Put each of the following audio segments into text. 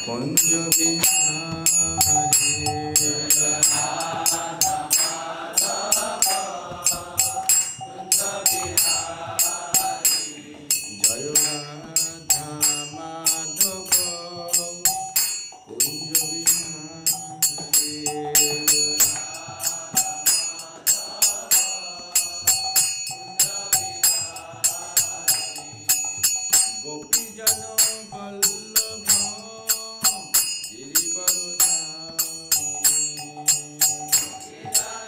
कुंज बिहारी जय राधा माधव कुंज बिहारी गोपी जन वल्लभ गिरिवर धारी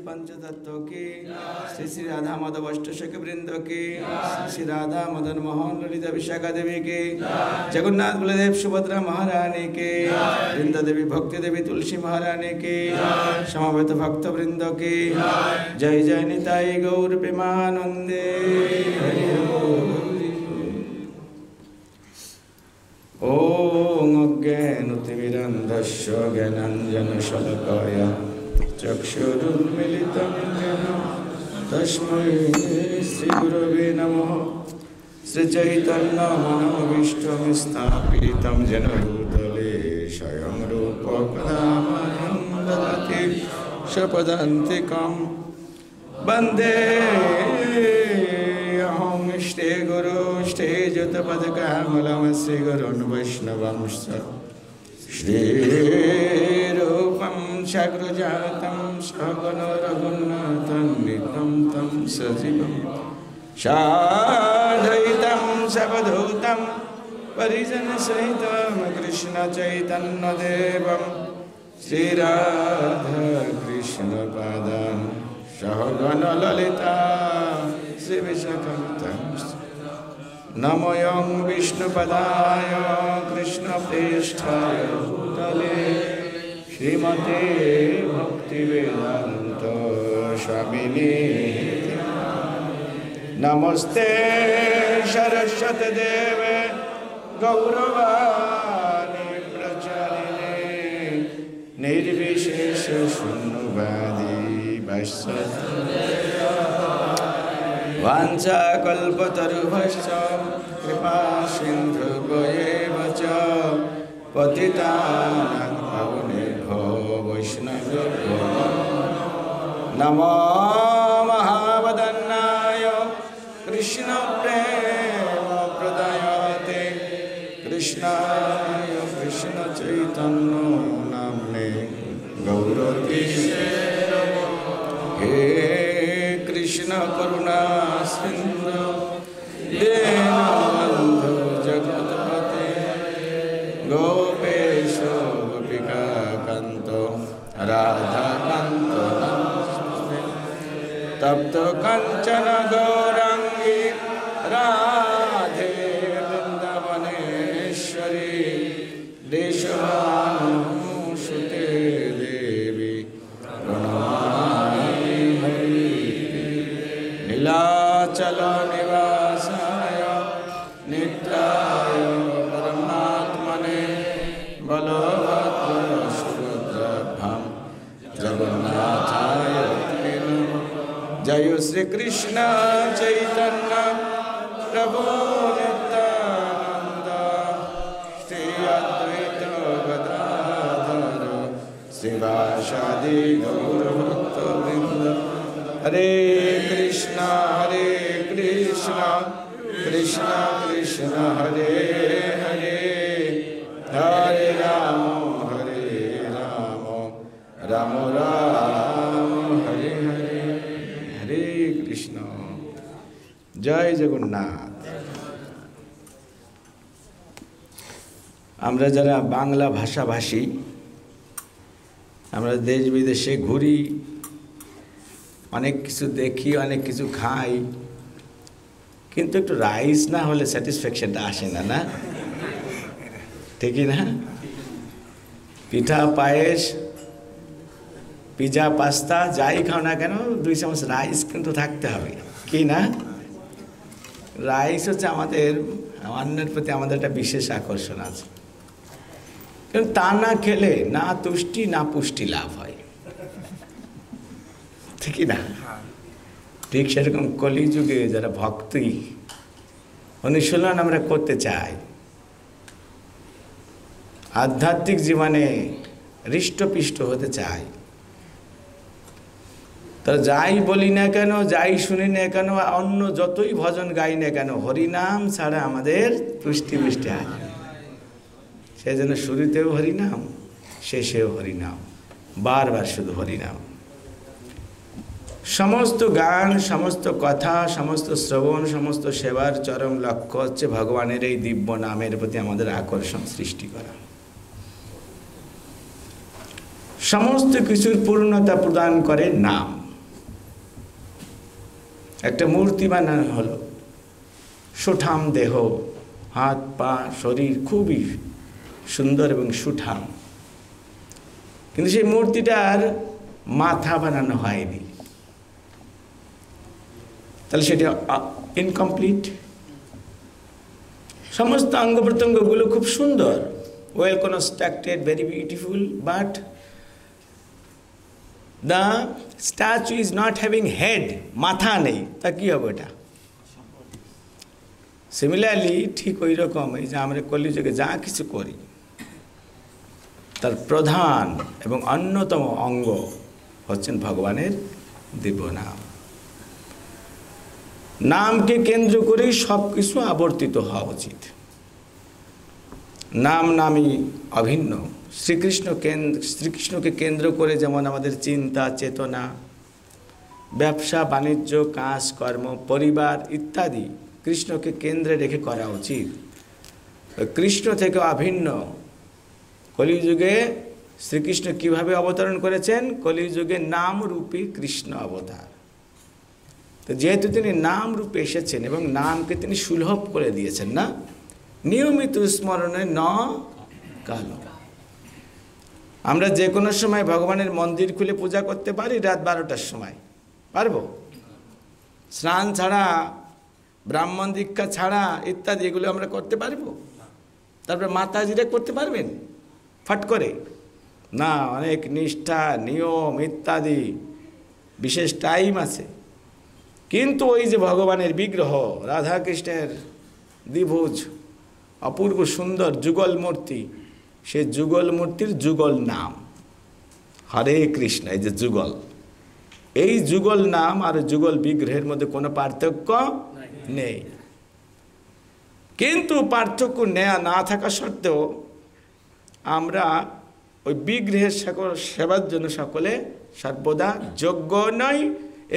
पंचतत्व की श्री श्री राधा माधव अष्टसख वृंद की श्री श्री राधा मदन मोहन ललिता विशाखा देवी की जगन्नाथ बलदेव सुभद्रा महारानी की वृंदा देवी भक्ति देवी तुलसी महारानी की समवेत भक्त वृंद की जय जय निताई गौर प्रेमानंदे ओम अज्ञानतिमिरन्धस्य ज्ञानाञ्जनशलाकया चक्षुरुन्मीलितं येन तस्मै श्रीगुरवे नमः श्रीचैतन्यमनोभीष्टं स्थापितं येन भूतले स्वयं रूपः कदा मह्यं ददाति स्वपदान्तिकं वन्दे श्री गुरु श्री युतपदकमलं श्री गुरुन् वैष्णवंश श्रीरूपं सग्रजातं सगुणो रघुनाथं नितं तं सजीवं साद्वैतं सवधूतं परिजनसहितं कृष्णचैतन्यदेवं श्रीराधाकृष्णपादान् सहगणललिता नमोऽयं विष्णुपदाय कृष्णप्रेष्ठाय भूतले श्रीमते भक्तिवेदान्त स्वामिने नमस्ते सरस्वती देवे गौरवाणी प्रचारिणे निर्विशेष शून्यवादी वाञ्छाकल्पतरुभ्यश्च कृपासिन्धुभ्येव च पतितानां पावनेभ्यो वैष्णवेभ्यो नमो महावदन्नाय कृष्णप्रेमप्रदायते कृष्णाय कृष्णचैतन्यो नाम्ने गौरतीशे हे कृष्ण करुणा सिंधु दीनबंधु जगत्पते गोपेश गोपिका कांत राधा कांत तप्त कंचन गौरांगी राधे वृंदावनेश्वरी देशभानुसुते देवी नीलाचल निवासाय नित्याय परमात्मने बलभद्र सुभद्राभ्यां जगन्नाथाय ते नमः। जय श्री कृष्ण चैतन्य प्रभु नित्यानंद श्री अद्वैत गदाधर श्रीवासादि गौरभक्तवृंद। हरे कृष्णा कृष्ण कृष्ण हरे हरे हरे राम राम राम हरे हरे हरे कृष्ण। जय जगन्नाथ। আমরা যারা বাংলা ভাষাভাষী আমরা দেশ বিদেশে ঘুরি, অনেক কিছু দেখি, অনেক কিছু খাই, কিন্তু একটু রাইস না হলে স্যাটিসফ্যাকশনটা আসে না, না ঠিকই না? পিঠা পায়েস পিজা পাস্তা যাই খাও না কেন 2 চামচ রাইস কিন্তু থাকতে হবে, কি না? রাইস হচ্ছে আমাদের অন্নের প্রতি আমাদের একটা বিশেষ আকর্ষণ আছে, কিন্তু তা না খেলে না তুষ্টি না পুষ্টি লাভ হয়, ঠিকই না? ঠিক সেরকম কলিযুগে যারা ভক্তি অনুশীলন আমরা করতে চাই, আধ্যাত্মিক জীবনে হৃষ্টপিষ্ট হতে চাই, তো যাই বলি না কেন, যাই শুনি না কেন, অন্য যতই ভজন গাই না কেন, হরিনাম ছাড়া আমাদের পুষ্টি পুষ্টি হয়। সেই জন্য শুরুতেও হরিনাম, শেষেও হরিনাম, বারবার শুধু হরিনাম। সমস্ত গান, সমস্ত কথা, সমস্ত শ্রবণ, সমস্ত সেবার চরম লক্ষ্য হচ্ছে ভগবানের এই দিব্য নামের প্রতি আমাদের আকর্ষণ সৃষ্টি করা, সমস্ত কিছুর পূর্ণতা প্রদান করে নাম। একটা মূর্তি বানানো হলো, সুঠাম দেহ, হাত পা শরীর খুবই সুন্দর এবং সুঠাম, কিন্তু সেই মূর্তিটার মাথা বানানো হয়নি, তাহলে সেটা ইনকমপ্লিট। সমস্ত অঙ্গ প্রত্যঙ্গগুলো খুব সুন্দর, well constructed, very beautiful, but the statue is not having head, মাথা নেই, তা কি হবে এটা? সিমিলারলি ঠিক ওই রকম এই যে আমরা কলিযুগে যা কিছু করি তার প্রধান এবং অন্যতম অঙ্গ হচ্ছেন ভগবানের দিব্য নাম। নামকে কেন্দ্র করেই সব কিছু আবর্তিত হওয়া উচিত। নাম নামই অভিন্ন। শ্রীকৃষ্ণকে কেন্দ্র করে যেমন আমাদের চিন্তা চেতনা, ব্যবসা বাণিজ্য, কাজ কর্ম, পরিবার ইত্যাদি কৃষ্ণকে কেন্দ্রে রেখে করা উচিত। কৃষ্ণ থেকে অভিন্ন কলিযুগে শ্রীকৃষ্ণ কিভাবে অবতরণ করেছেন? কলিযুগে নাম রূপী কৃষ্ণ অবতার। তো যেহেতু তিনি নাম রূপে এসেছেন এবং নামকে তিনি সুলভ করে দিয়েছেন, না নিয়মিত স্মরণে ন কালো, আমরা যে কোনো সময় ভগবানের মন্দির খুলে পূজা করতে পারি। রাত 12টার সময় পারবো? স্নান ছাড়া, ব্রাহ্মণ দীক্ষা ছাড়া ইত্যাদি এগুলো আমরা করতে পারবো? তারপরে মাতাজিরা করতে পারবেন ফট করে? না, অনেক নিষ্ঠা নিয়ম ইত্যাদি বিশেষ টাইম আছে। কিন্তু ওই যে ভগবানের বিগ্রহ, রাধাকৃষ্ণের দ্বিভুজ অপূর্ব সুন্দর যুগল মূর্তি, সে যুগল মূর্তির যুগল নাম হরে কৃষ্ণ। এই যে যুগল, এই যুগল নাম আর যুগল বিগ্রহের মধ্যে কোনো পার্থক্য নেই। কিন্তু পার্থক্য না থাকা সত্ত্বেও আমরা ওই বিগ্রহের সকল সেবার জন্য সকলে সর্বদা যোগ্য নয়,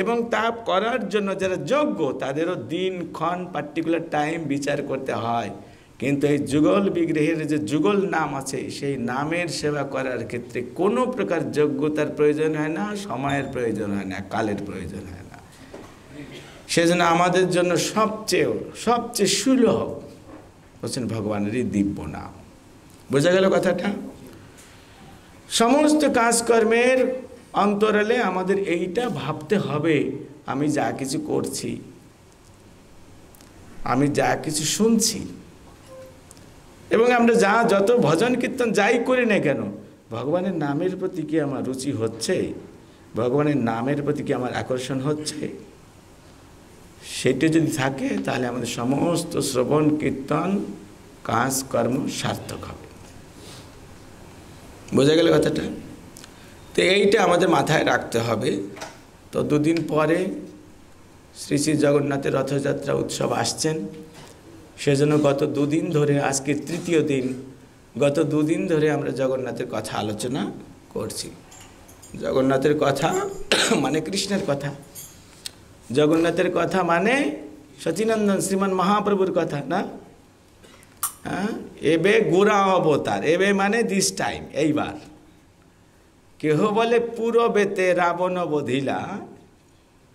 এবং তা করার জন্য যারা যোগ্য তাদেরও দিনক্ষণ পার্টিকুলার টাইম বিচার করতে হয়। কিন্তু এই যুগল বিগ্রহের যে যুগল নাম আছে, সেই নামের সেবা করার ক্ষেত্রে কোনো প্রকার যোগ্যতার প্রয়োজন হয় না, সময়ের প্রয়োজন হয় না, কালের প্রয়োজন হয় না। সেজন্য আমাদের জন্য সবচেয়ে সুলভ হচ্ছেন ভগবানেরই দিব্য নাম। বোঝা গেল কথাটা? সমস্ত কাজকর্মের অন্তরালে আমাদের এইটা ভাবতে হবে, আমি যা কিছু করছি, আমি যা কিছু শুনছি, এবং আমরা যত ভজন কীর্তন যাই করি না কেন, ভগবানের নামের প্রতি কি আমার রুচি হচ্ছে? ভগবানের নামের প্রতি কি আমার আকর্ষণ হচ্ছে? সেটা যদি থাকে তাহলে আমাদের সমস্ত শ্রবণ কীর্তন কাজকর্ম সার্থক হবে। বোঝা গেল কথাটা? তো এইটা আমাদের মাথায় রাখতে হবে। তো দুদিন পরে শ্রী শ্রী জগন্নাথের রথযাত্রা উৎসব আসছেন, সেজন্য গত দুদিন ধরে, আজকে তৃতীয় দিন, গত দুদিন ধরে আমরা জগন্নাথের কথা আলোচনা করছি। জগন্নাথের কথা মানে কৃষ্ণের কথা, জগন্নাথের কথা মানে সচিনন্দন শ্রীমান মহাপ্রভুর কথা, না? হ্যাঁ, এবে গোরা অবতার, এবে মানে দিস টাইম, এইবার। কেহ বলে পূর্ববেতে রাবণ বধিলা,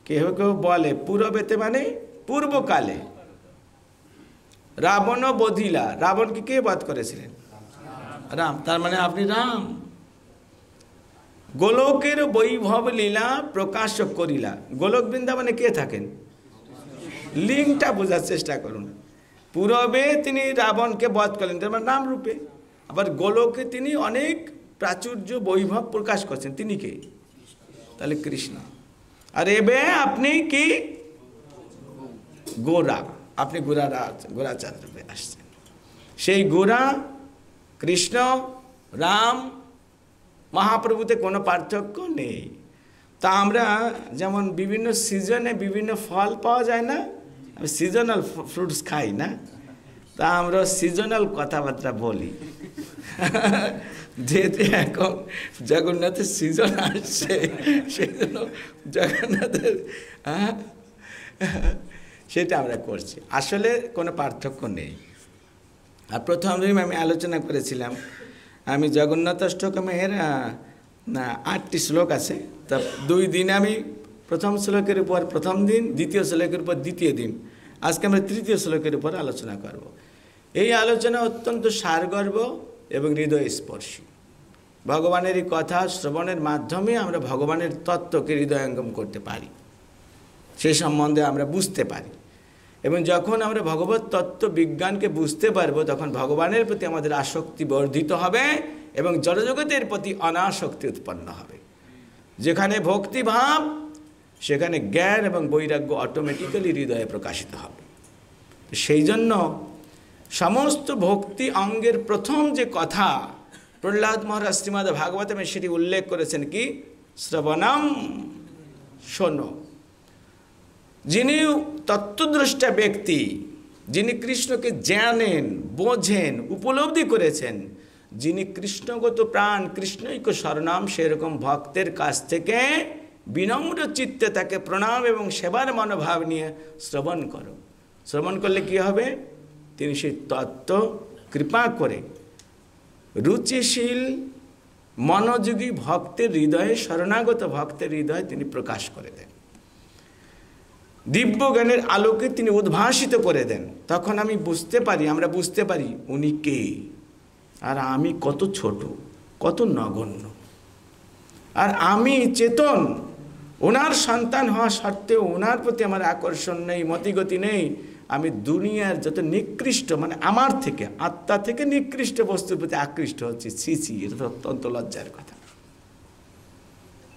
কেহ কেহ বলে পূর্ববেতে মানে পূর্বকালে রাবণ বধিলা। রাবণকে কে বধ করেছিলেন? রাম। তার মানে আপনি রাম। গোলকের বৈভব লীলা প্রকাশ করিলা। গোলক বৃন্দাবনে কে থাকেন? লিঙ্কটা বোঝার চেষ্টা করুন। পূর্বে তিনি রাবণকে বধ করলেন, তার মানে নাম রূপে। আবার গোলকে তিনি অনেক প্রাচুর্য বৈভব প্রকাশ করছেন, তিনি কে? তাহলে কৃষ্ণ। আর এবে আপনি কি? গোরা। আপনি গোরাচার রূপে আসছেন। সেই গোরা কৃষ্ণ রাম মহাপ্রভুতে কোনো পার্থক্য নেই। তা আমরা যেমন বিভিন্ন সিজনে বিভিন্ন ফল পাওয়া যায় না, সিজনাল ফ্রুটস খাই না, তা আমরা সিজনাল কথাবার্তা বলি। যেহেতু এখন জগন্নাথের সিজন আসছে, সেই জন্য জগন্নাথের সেটা আমরা করছি। আসলে কোনো পার্থক্য নেই। আর প্রথম দিন আমি আলোচনা করেছিলাম, আমি জগন্নাথ অষ্টকমের 8টি শ্লোক আছে, তা 2 দিন আমি প্রথম শ্লোকের উপর প্রথম দিন, দ্বিতীয় শ্লোকের উপর দ্বিতীয় দিন। আজকে আমরা তৃতীয় শ্লোকের উপর আলোচনা করব। এই আলোচনা অত্যন্ত সারগর্ভ এবং হৃদয়স্পর্শী। ভগবানের এই কথা শ্রবণের মাধ্যমে আমরা ভগবানের তত্ত্বকে হৃদয়ঙ্গম করতে পারি, সেই সম্বন্ধে আমরা বুঝতে পারি। এবং যখন আমরা ভগবত তত্ত্ব বিজ্ঞানকে বুঝতে পারবো, তখন ভগবানের প্রতি আমাদের আসক্তি বর্ধিত হবে এবং জড়জগতের প্রতি অনাসক্তি উৎপন্ন হবে। যেখানে ভক্তিভাব, সেখানে জ্ঞান এবং বৈরাগ্য অটোমেটিক্যালি হৃদয়ে প্রকাশিত হবে। সেই জন্য সমস্ত ভক্তি অঙ্গের প্রথম যে কথা প্রহ্লাদ মহারাজ শ্রীমদ্ ভাগবতমে সেটি উল্লেখ করেছেন কি? শ্রবণম, শোনো। যিনি তত্ত্বদ্রষ্টা ব্যক্তি, যিনি কৃষ্ণকে জানেন, বোঝেন, উপলব্ধি করেছেন, যিনি কৃষ্ণগত প্রাণ, কৃষ্ণৈক শরণাম, সেরকম ভক্তের কাছ থেকে বিনম্র চিত্তে তাকে প্রণাম এবং সেবার মনোভাব নিয়ে শ্রবণ করো। শ্রবণ করলে কি হবে? তিনি সেই তত্ত্ব কৃপা করে রুচিশীল মনোযোগী ভক্তের হৃদয়ে, শরণাগত ভক্তের হৃদয়ে তিনি প্রকাশ করে দেন। দিব্য জ্ঞানের আলোকে তিনি উদ্ভাসিত করে দেন। তখন আমি বুঝতে পারি, আমরা বুঝতে পারি উনি কে, আর আমি কত ছোট, কত নগণ্য। আর আমি চেতন, ওনার সন্তান হওয়া সত্ত্বেও ওনার প্রতি আমার আকর্ষণ নেই, মতিগতি নেই। আমি দুনিয়ার যত নিকৃষ্ট, মানে আমার থেকে, আত্মা থেকে নিকৃষ্ট বস্তুর প্রতি আকৃষ্ট হচ্ছি। ছি, এটা তো অত্যন্ত লজ্জার কথা।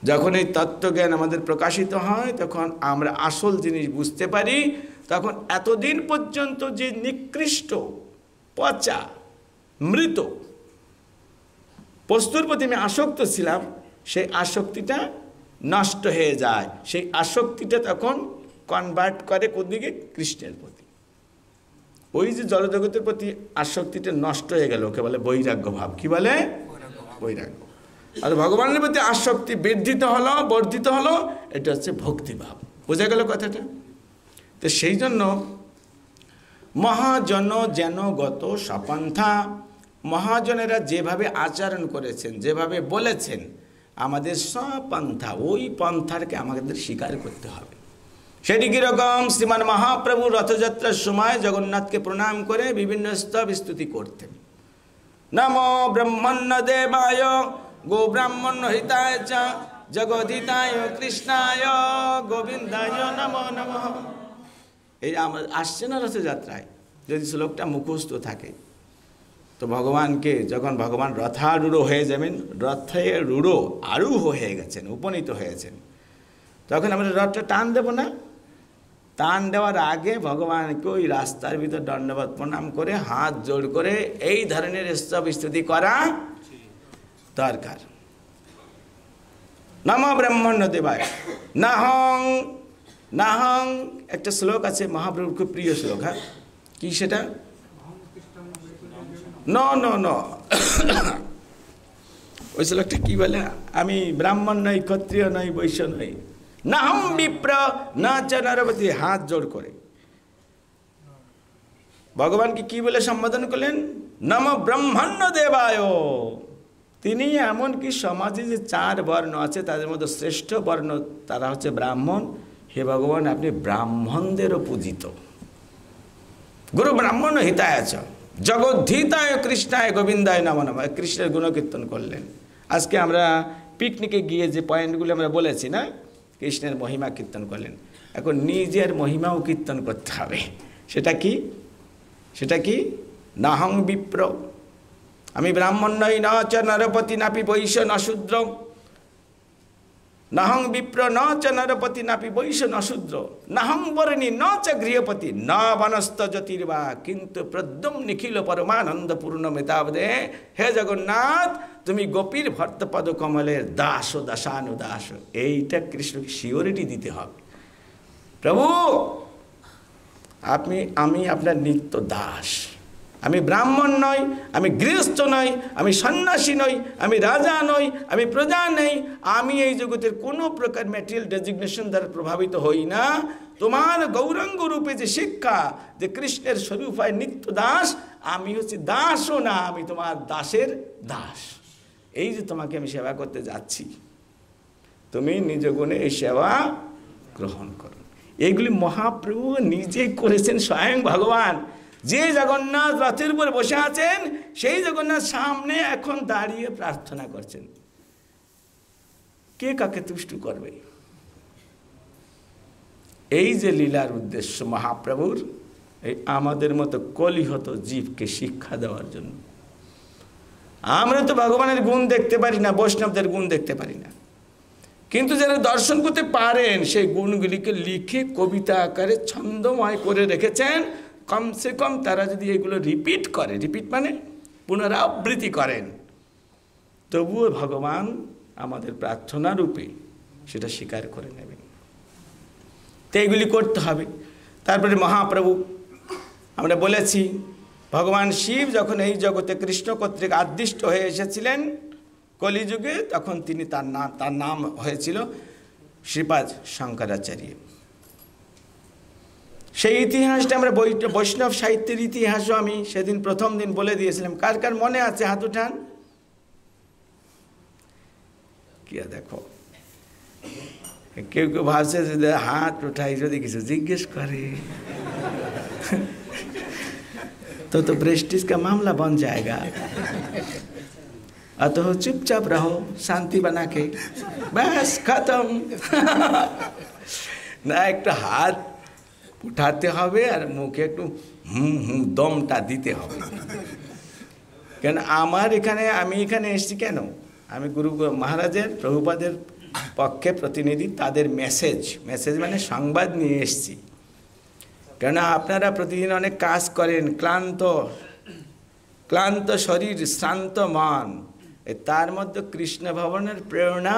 যখন এই তত্ত্বজ্ঞান আমাদের প্রকাশিত হয়, তখন আমরা আসল জিনিস বুঝতে পারি। তখন এতদিন পর্যন্ত যে নিকৃষ্ট, পচা, মৃত বস্তুর প্রতি আমি আসক্ত ছিলাম, সেই আসক্তিটা নষ্ট হয়ে যায়। সেই আসক্তিটা তখন কনভার্ট করে কোনদিকে? কৃষ্ণের প্রতি। ওই যে জড়জগতের প্রতি আসক্তিটা নষ্ট হয়ে গেল, ওকে বলে বৈরাগ্য ভাব। কি বলে? বৈরাগ্য। আর ভগবানের প্রতি আসক্তি বর্ধিত হলো, এটা হচ্ছে ভক্তিভাব। বোঝা গেল কথাটা? তো সেই জন্য মহাজন যেন গত সপন্থা, মহাজনেরা যেভাবে আচরণ করেছেন, যেভাবে বলেছেন, আমাদের সপন্থা, ওই পন্থাকে আমাদের স্বীকার করতে হবে। সেটি কীরকম? শ্রীমান মহাপ্রভু রথযাত্রার সময় জগন্নাথকে প্রণাম করে বিভিন্ন স্তব স্তুতি করতেন। নমো ব্রহ্মণ্য দেবায় গো ব্রাহ্মণ্য হিতায় চ জগদ্ধিতায় কৃষ্ণায় গোবিন্দায় নমো নমঃ। এই আমার আসছে না রথযাত্রায়, যদি শ্লোকটা মুখস্থ থাকে, তো ভগবানকে যখন ভগবান রথারূঢ় হয়ে যাবেন, রথে রূঢ় আরূঢ় হয়ে গেছেন, উপনীত হয়েছেন, তখন আমরা রথটা টান দেব না? টান দেওয়ার আগে ভগবানকে ওই রাস্তার ভিতর দণ্ডবত প্রণাম করে, হাত জোড় করে এই ধরনের স্তব স্তুতি করা দরকার। নমো ব্রহ্মণ্য দেবায় নাহং নাহং, একটা শ্লোক আছে মহাপ্রভুর খুব প্রিয় শ্লোক। হ্যাঁ, কি সেটা? ন ওই শ্লোকটা কি বলে? আমি ব্রাহ্মণ নই, ক্ষত্রিয় নই, বৈশ্য নই, নাহং বিপ্র না চ নরপতি। হাত জোড় করে ভগবানকে কি বলে সম্বোধন করলেন? নম ব্রহ্মণ্য দেবায়। তিনি এমনকি সমাজে যে 4 বর্ণ আছে, তাদের মধ্যে শ্রেষ্ঠ বর্ণ তারা হচ্ছে ব্রাহ্মণ। হে ভগবান, আপনি ব্রাহ্মণদেরও পূজিত। গুরু ব্রাহ্মণ হিতায় আছ জগদ্ধিতায় কৃষ্ণায় গোবিন্দায় নমঃ নমঃ। কৃষ্ণের গুণকীর্তন করলেন। আজকে আমরা পিকনিকে গিয়ে যে পয়েন্টগুলো আমরা বলেছি না, কৃষ্ণের মহিমা কীর্তন করলেন। এখন নিজের মহিমাও কীর্তন করতে হবে। সেটা কি? সেটা কি? নাহং বিপ্র, আমি ব্রাহ্মণ নই, ন চ নরপতি নাপি বৈশ্য ন শূদ্র। নাহং বিপ্র ন চ নরপতি নাপি বৈশ্য ন শূদ্র। নাহং বর্ণী ন চ গৃহপতি ন বনস্ত জ্যোতির্বা কিন্তু প্রদ্যুম নিখিল পরমানন্দ পূর্ণ মেতাবদে। হে জগন্নাথ, তুমি গোপীর ভর্তপদ কমলের দাস ও দাসানুদাস। এইটা কৃষ্ণকে সিওরিটি দিতে হবে। প্রভু, আমি আপনার নিত্য দাস। আমি ব্রাহ্মণ নই, আমি গৃহস্থ নই, আমি সন্ন্যাসী নই, আমি রাজা নই, আমি প্রজা নই, আমি এই জগতের কোনো প্রকার ম্যাটেরিয়াল ডেজিগনেশন দ্বারা প্রভাবিত হই না। তোমার গৌরাঙ্গ রূপে যে শিক্ষা, যে কৃষ্ণের স্বরূপ হয় নিত্য দাস, আমি হচ্ছি দাসও না, আমি তোমার দাসের দাস। এই যে তোমাকে আমি সেবা করতে যাচ্ছি, তুমি নিজ গুণে এই সেবা গ্রহণ করুন। এইগুলি মহাপ্রভু নিজেই করেছেন, স্বয়ং ভগবান। যে জগন্নাথ রথের উপর বসে আছেন সেই জগন্নাথ সামনে এখন দাঁড়িয়ে প্রার্থনা করছেন, কে কাকে তুষ্ট করবে। এই যে লীলার উদ্দেশ্য মহাপ্রভুর, এই আমাদের মতো কলিহত জীবকে শিক্ষা দেওয়ার জন্য। আমরা তো ভগবানের গুণ দেখতে পারি না, বৈষ্ণবদের গুণ দেখতে পারি না, কিন্তু যারা দর্শন করতে পারেন সেই গুণগুলিকে লিখে কবিতা আকারে ছন্দময় করে রেখেছেন। কমসে কম তারা যদি এগুলো রিপিট করে, রিপিট মানে পুনরাবৃত্তি করেন, তবুও ভগবান আমাদের প্রার্থনা রূপে সেটা স্বীকার করে নেবেন। তো এইগুলি করতে হবে। তারপরে মহাপ্রভু, আমরা বলেছি ভগবান শিব যখন এই জগতে কৃষ্ণ কর্তৃক আদিষ্ট হয়ে এসেছিলেন কলিযুগে, তখন তিনি তার নাম হয়েছিল শ্রীপাদ শঙ্করাচার্য। সেই ইতিহাসটা আমরা বৈষ্ণব সাহিত্যের ইতিহাসও আমি সেদিন প্রথম দিন বলে দিয়েছিলাম। কার কার মনে আছে হাত উঠান। কি দেখো, কেউ কেউ ভাবছে যে হাত উঠাই যদি কিছু জিজ্ঞেস করে तो प्रेस्टीज का मामला बन जाएगा, अतः चुपचाप रहो, शांति बना के, बस खत्म। ना एक हाथ उठाते হবে আর মুখে একটু দমটা দিতে হবে। কেন আমার এখানে, আমি এখানে এসেছি কেন, আমি গুরু মহারাজের প্রভুপাদের পক্ষে প্রতিনিধি, তাদের মেসেজ মানে সংবাদ নিয়ে এসেছি। কেননা আপনারা প্রতিদিন অনেক কাজ করেন, ক্লান্ত শরীর, শ্রান্ত মন, তার মধ্যে কৃষ্ণ ভবনের প্রেরণা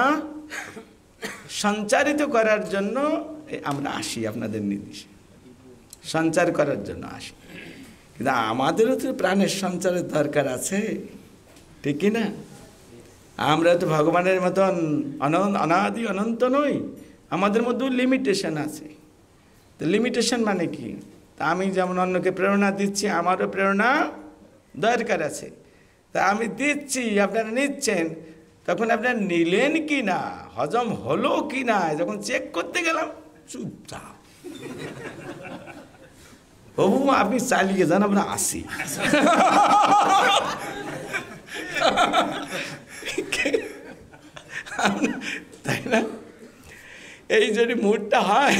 সঞ্চারিত করার জন্য আমরা আসি, আপনাদের নির্দেশে সঞ্চার করার জন্য আসি। কিন্তু আমাদেরও তো প্রাণের সঞ্চারের দরকার আছে, ঠিক কি না? আমরা তো ভগবানের মতন অনাদি অনন্ত নই, আমাদের মধ্যেও লিমিটেশন আছে। তো লিমিটেশন মানে কি? তা আমি যেমন অন্যকে প্রেরণা দিচ্ছি, আমারও প্রেরণা দরকার আছে। তা আমি দিচ্ছি, আপনারা নিচ্ছেন, তখন আপনারা নিলেন কি না, হজম হলো কি না, যখন চেক করতে গেলাম চুপচাপ, প্রভু আপনি চালিয়ে যান, আমরা আসি। তাই না? এই যদি মুডটা হয়,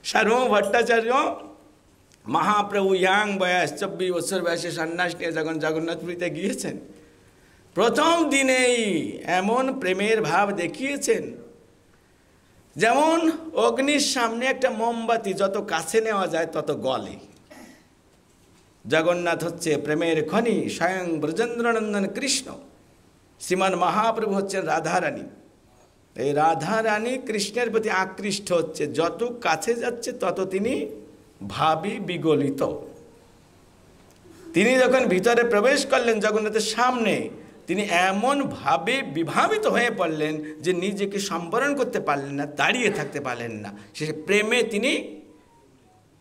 সার্বভৌম ভট্টাচার্য মহাপ্রভু ইয়াং বয়স 24 বছর বয়সে সন্ন্যাস নিয়ে যখন জগন্নাথপুরীতে গিয়েছেন, প্রথম দিনেই এমন প্রেমের ভাব দেখিয়েছেন যেমন অগ্নির সামনে একটা মোমবাতি যত কাছে নেওয়া যায় তত গলে। জগন্নাথ হচ্ছে প্রেমের খনি, স্বয়ং ব্রজেন্দ্রনন্দন কৃষ্ণ। শ্রীমান মহাপ্রভু হচ্ছেন রাধারানী। এই রাধারানী কৃষ্ণের প্রতি আকৃষ্ট হচ্ছে, যত কাছে যাচ্ছে তত তিনি ভাবি বিগলিত। তিনি যখন ভিতরে প্রবেশ করলেন জগন্নাথের সামনে, তিনি এমন ভাবে বিভাবিত হয়ে পড়লেন যে নিজেকে সম্বরণ করতে পারলেন না, দাঁড়িয়ে থাকতে পারলেন না, শেষে প্রেমে তিনি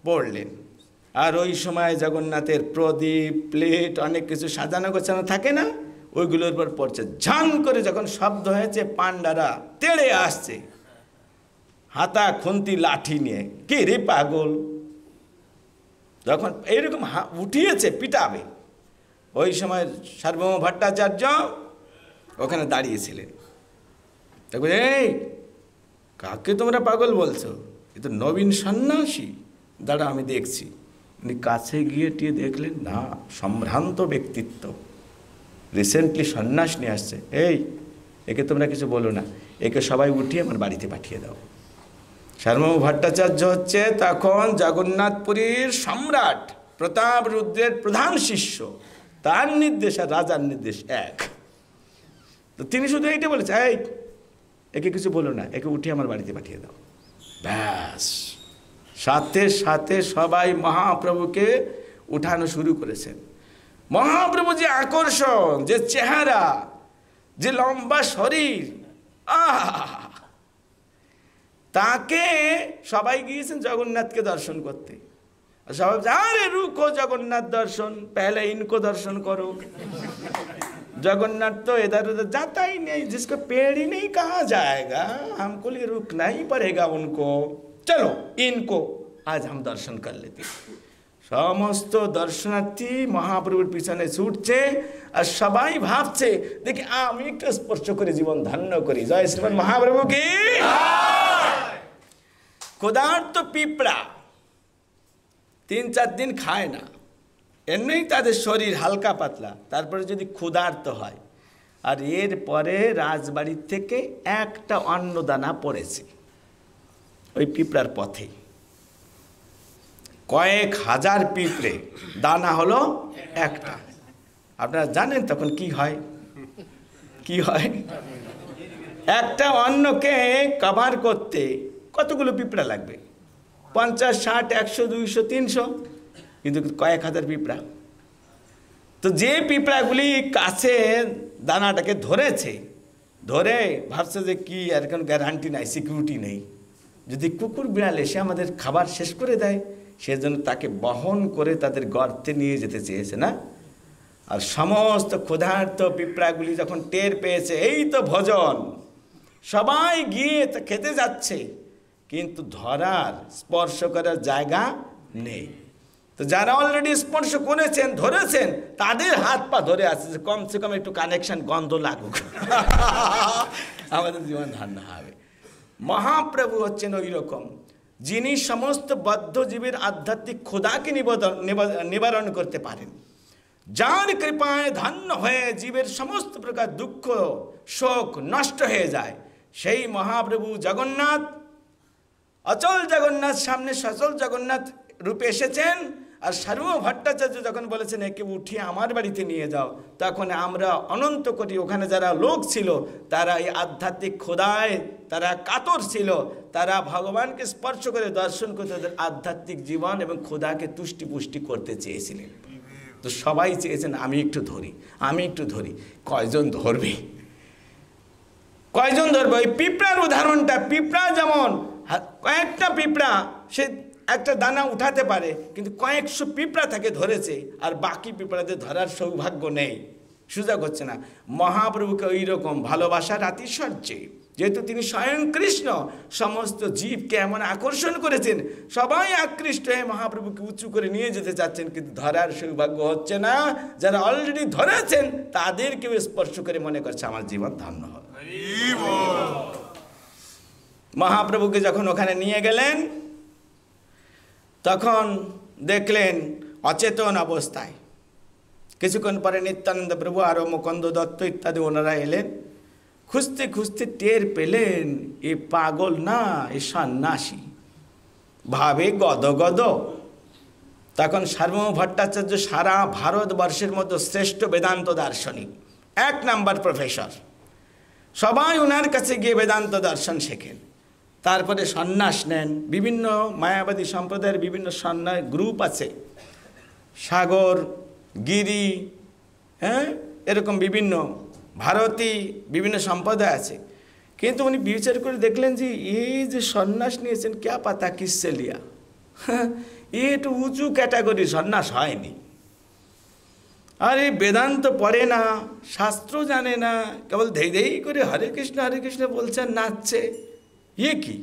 পড়লেন। আর ওই সময় জগন্নাথের প্রদীপ, প্লেট, অনেক কিছু সাজানো গোছানো থাকে না, ওইগুলোর পর পড়ছে। ঝান করে যখন শব্দ হয়েছে, পান্ডারা তেড়ে আসছে হাতা খুন্তি লাঠি নিয়ে, কে রে পাগল, যখন এইরকম উঠিয়েছে পিটাবে, ওই সময় সার্বভৌম ভট্টাচার্য ওখানে দাঁড়িয়েছিলেন। দেখো, এই কাকে তোমরা পাগল বলছো? এ তো নবীন সন্ন্যাসী। দাঁড়া, আমি দেখছি। উনি কাছে গিয়ে টিয়ে দেখলেন, না, সম্ভ্রান্ত ব্যক্তিত্ব, রিসেন্টলি সন্ন্যাস নিয়ে আসছে। এই, একে তোমরা কিছু বলো না, একে সবাই উঠিয়ে আমার বাড়িতে পাঠিয়ে দাও। সার্বভৌম ভট্টাচার্য হচ্ছে তখন জগন্নাথপুরীর সম্রাট প্রতাপ রুদ্রের প্রধান শিষ্য, তার নির্দেশ আর রাজার নির্দেশ এক। তো তিনি শুধু এইটা বলেছে, এই একে কিছু বলো না, একে উঠিয়ে আমার বাড়িতে পাঠিয়ে দাও। ব্যাস, সাথে সাথে সবাই মহাপ্রভুকে উঠানো শুরু করেছেন। মহাপ্রভু যে আকর্ষণ, যে চেহারা, যে লম্বা শরীর, তাকে সবাই গিয়েছেন জগন্নাথকে দর্শন করতে। সবাই, আরে রুকো, জগন্নাথ দর্শন, পেহলে ইনকো দর্শন করো। जगन्नाथ तो इधर उधर जाता ही नहीं, जिसको पेड़ ही नहीं कहाँ जाएगा, हमको लिए रुकना ही पड़ेगा उनको। चलो इनको आज हम दर्शन कर लेते। समस्त दर्शनार्थी महाप्रभुर पिछने छुटছে আর সবাই ভাবছে দেখি আমি একটু স্পর্শ করে জীবন ধন্য করি। জয় শ্রীমান মহাপ্রভু কি ক্ষুধার্ত পিঁপড়া 3-4 দিন খায় না, এমনিই তাদের শরীর হালকা পাতলা, তারপরে যদি ক্ষুধার্ত হয় আর এর পরে রাজবাড়ির থেকে একটা অন্নদানা পড়েছে ওই পিঁপড়ার পথে, কয়েক হাজার পিঁপড়ে, দানা হলো একটা। আপনারা জানেন তখন কি হয়? কি হয়? একটা অন্নকে কভার করতে কতগুলো পিঁপড়া লাগবে? 50, 60, 100, 200, 300, কিন্তু কয়েক হাজার পিঁপড়া। তো যে পিঁপড়াগুলি কাছে দানাটাকে ধরেছে, ধরে ভাবছে যে কি আর কোনো গ্যারান্টি নাই, সিকিউরিটি নেই, যদি কুকুর বিড়াল এসে আমাদের খাবার শেষ করে দেয়, সেজন্য তাকে বহন করে তাদের গর্তে নিয়ে যেতে চেয়েছে না। আর সমস্ত ক্ষুধার্ত পিঁপড়াগুলি যখন টের পেয়েছে এই তো ভোজন, সবাই গিয়ে তা খেতে যাচ্ছে, কিন্তু ধরার স্পর্শ করার জায়গা নেই। তো যারা অলরেডি স্পর্শ করেছেন, ধরেছেন, তাদের হাত পা ধরে আছে যে কমসে কম একটু কানেকশন, গন্ধ লাগুক, আমাদের জীবন ধান্য হবে। মহাপ্রভু হচ্ছেন ওই রকম, যিনি সমস্ত বদ্ধ জীবের আধ্যাত্মিক ক্ষুধাকে নিবারণ করতে পারেন, যার কৃপায় ধন্য হয়ে জীবের সমস্ত প্রকার দুঃখ শোক নষ্ট হয়ে যায়। সেই মহাপ্রভু জগন্নাথ, অচল জগন্নাথ সামনে সচল জগন্নাথ রূপে এসেছেন। আর সার্বভৌম ভট্টাচার্য যখন বলেছেন একে উঠিয়ে আমার বাড়িতে নিয়ে যাও, তখন আমরা অনন্ত কোটি ওখানে যারা লোক ছিল তারা এই আধ্যাত্মিক ক্ষুধায় তারা কাতর ছিল, তারা ভগবানকে স্পর্শ করে দর্শন করে তাদের আধ্যাত্মিক জীবন এবং ক্ষুধাকে তুষ্টি পুষ্টি করতে চেয়েছিলেন। তো সবাই চেয়েছেন আমি একটু ধরি, আমি একটু ধরি। কয়জন ধরবে? কয়জন ধরবে? ওই পিঁপড়ার উদাহরণটা, পিঁপড়া যেমন কয়েকটা পিঁপড়া সে একটা দানা উঠাতে পারে, কিন্তু কয়েকশো পিঁপড়া তাকে ধরেছে, আর বাকি পিঁপড়াদের ধরার সৌভাগ্য নেই, সুযোগ হচ্ছে না। মহাপ্রভুকে ওই রকম ভালোবাসার আতিশয্যে, যেহেতু তিনি স্বয়ং কৃষ্ণ, সমস্ত জীবকে এমন আকর্ষণ করেছেন, সবাই আকৃষ্ট হয়ে মহাপ্রভুকে উঁচু করে নিয়ে যেতে চাচ্ছেন, কিন্তু ধরার সৌভাগ্য হচ্ছে না। যারা অলরেডি ধরেছেন তাদেরকেও স্পর্শ করে মনে করছে আমার জীবন ধন্য হবে। মহাপ্রভুকে যখন ওখানে নিয়ে গেলেন তখন দেখলেন অচেতন অবস্থায়। কিছুক্ষণ পরে নিত্যানন্দ প্রভু আরও মুকুন্দ দত্ত ইত্যাদি ওনারা এলেন, খুঁজতে খুঁজতে টের পেলেন এ পাগল না, এ সন্ন্যাসী, ভাবে গদগদ। তখন সার্বভৌম ভট্টাচার্য সারা ভারতবর্ষের মধ্যে শ্রেষ্ঠ বেদান্ত দার্শনিক, 1 নাম্বার প্রফেসর, সবাই ওনার কাছে গিয়ে বেদান্ত দর্শন শেখেন। তারপরে সন্ন্যাস নেন। বিভিন্ন মায়াবাদী সম্প্রদায়ের বিভিন্ন সন্ন্যাস গ্রুপ আছে, সাগর, গিরি, হ্যাঁ, এরকম বিভিন্ন ভারতী বিভিন্ন সম্প্রদায় আছে। কিন্তু উনি বিচার করে দেখলেন যে এই যে সন্ন্যাস নিয়েছেন, ক্যা পাতা কিসে লিয়া, এ একটু উঁচু ক্যাটাগরি সন্ন্যাস হয়নি। আর এই বেদান্ত পড়ে না, শাস্ত্র জানে না, কেবল ধেই ধেই করে হরে কৃষ্ণ বলছেন, নাচছে, ইয়ে কি?